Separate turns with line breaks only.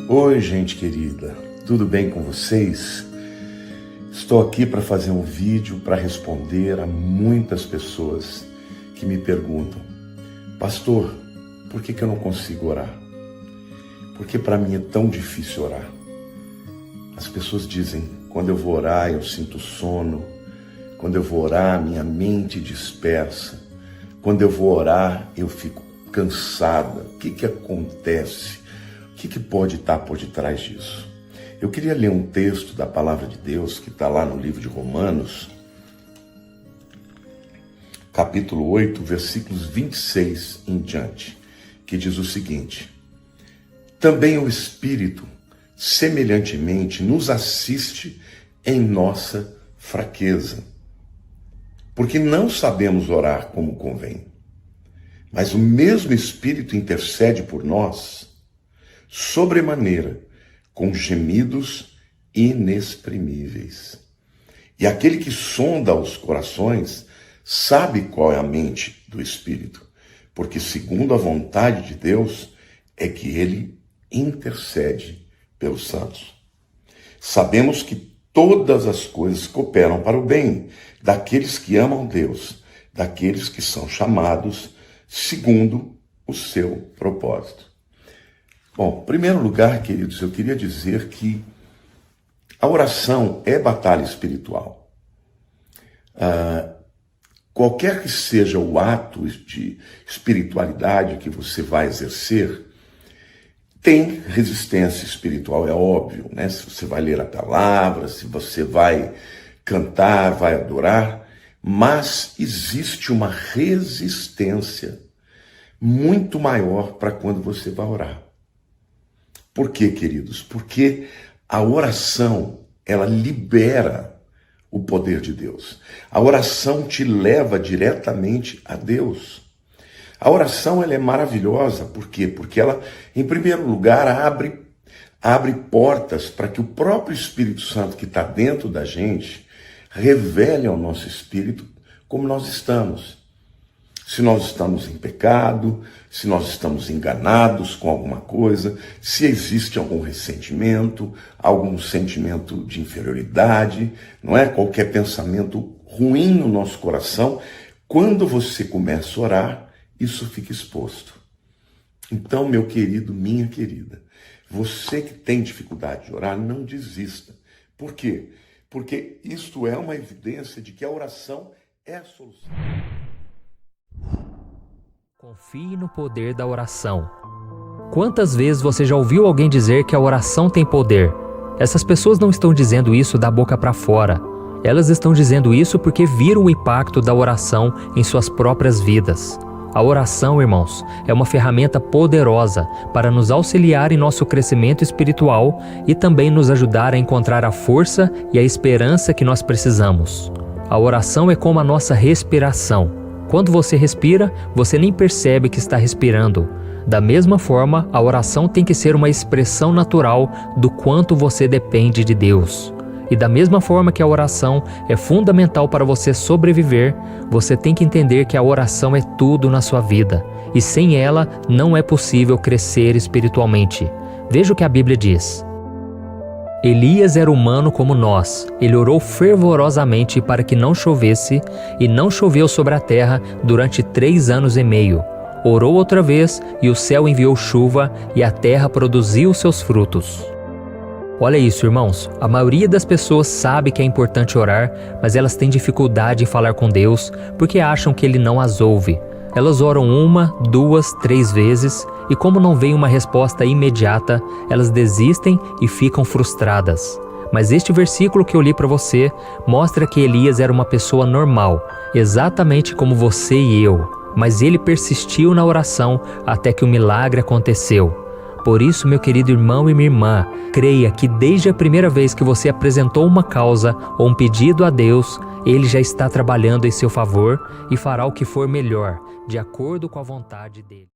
Oi, gente querida, tudo bem com vocês? Estou aqui para fazer um vídeo para responder a muitas pessoas que me perguntam: pastor, por que eu não consigo orar? Porque para mim é tão difícil orar. As pessoas dizem: quando eu vou orar eu sinto sono, quando eu vou orar minha mente dispersa, quando eu vou orar eu fico cansada. O que acontece? O que pode estar por detrás disso? Eu queria ler um texto da palavra de Deus que está lá no livro de Romanos, capítulo 8, versículos 26 em diante, que diz o seguinte: também o Espírito, semelhantemente, nos assiste em nossa fraqueza, porque não sabemos orar como convém, mas o mesmo Espírito intercede por nós sobremaneira, com gemidos inexprimíveis. E aquele que sonda os corações sabe qual é a mente do Espírito, porque segundo a vontade de Deus é que ele intercede pelos santos. Sabemos que todas as coisas cooperam para o bem daqueles que amam Deus, daqueles que são chamados segundo o seu propósito. Bom, em primeiro lugar, queridos, eu queria dizer que a oração é batalha espiritual. Qualquer que seja o ato de espiritualidade que você vai exercer, tem resistência espiritual, é óbvio, né? Se você vai ler a palavra, se você vai cantar, vai adorar, mas existe uma resistência muito maior para quando você vai orar. Por quê, queridos? Porque a oração, ela libera o poder de Deus. A oração te leva diretamente a Deus. A oração, ela é maravilhosa. Por quê? Porque ela, em primeiro lugar, abre portas para que o próprio Espírito Santo que está dentro da gente revele ao nosso espírito como nós estamos. Se nós estamos em pecado, se nós estamos enganados com alguma coisa, se existe algum ressentimento, algum sentimento de inferioridade, não é? Qualquer pensamento ruim no nosso coração, quando você começa a orar, isso fica exposto. Então, meu querido, minha querida, você que tem dificuldade de orar, não desista. Por quê? Porque isto é uma evidência de que a oração é a solução.
Confie no poder da oração. Quantas vezes você já ouviu alguém dizer que a oração tem poder? Essas pessoas não estão dizendo isso da boca para fora. Elas estão dizendo isso porque viram o impacto da oração em suas próprias vidas. A oração, irmãos, é uma ferramenta poderosa para nos auxiliar em nosso crescimento espiritual e também nos ajudar a encontrar a força e a esperança que nós precisamos. A oração é como a nossa respiração. Quando você respira, você nem percebe que está respirando. Da mesma forma, a oração tem que ser uma expressão natural do quanto você depende de Deus. E da mesma forma que a oração é fundamental para você sobreviver, você tem que entender que a oração é tudo na sua vida. E sem ela, não é possível crescer espiritualmente. Veja o que a Bíblia diz. Elias era humano como nós. Ele orou fervorosamente para que não chovesse, e não choveu sobre a terra durante 3 anos e meio. Orou outra vez, e o céu enviou chuva, e a terra produziu seus frutos. Olha isso, irmãos. A maioria das pessoas sabe que é importante orar, mas elas têm dificuldade em falar com Deus, porque acham que Ele não as ouve. Elas oram 1, 2, 3 vezes, e como não vem uma resposta imediata, elas desistem e ficam frustradas. Mas este versículo que eu li para você mostra que Elias era uma pessoa normal, exatamente como você e eu. Mas ele persistiu na oração até que o milagre aconteceu. Por isso, meu querido irmão e minha irmã, creia que desde a primeira vez que você apresentou uma causa ou um pedido a Deus, Ele já está trabalhando em seu favor e fará o que for melhor, de acordo com a vontade dele.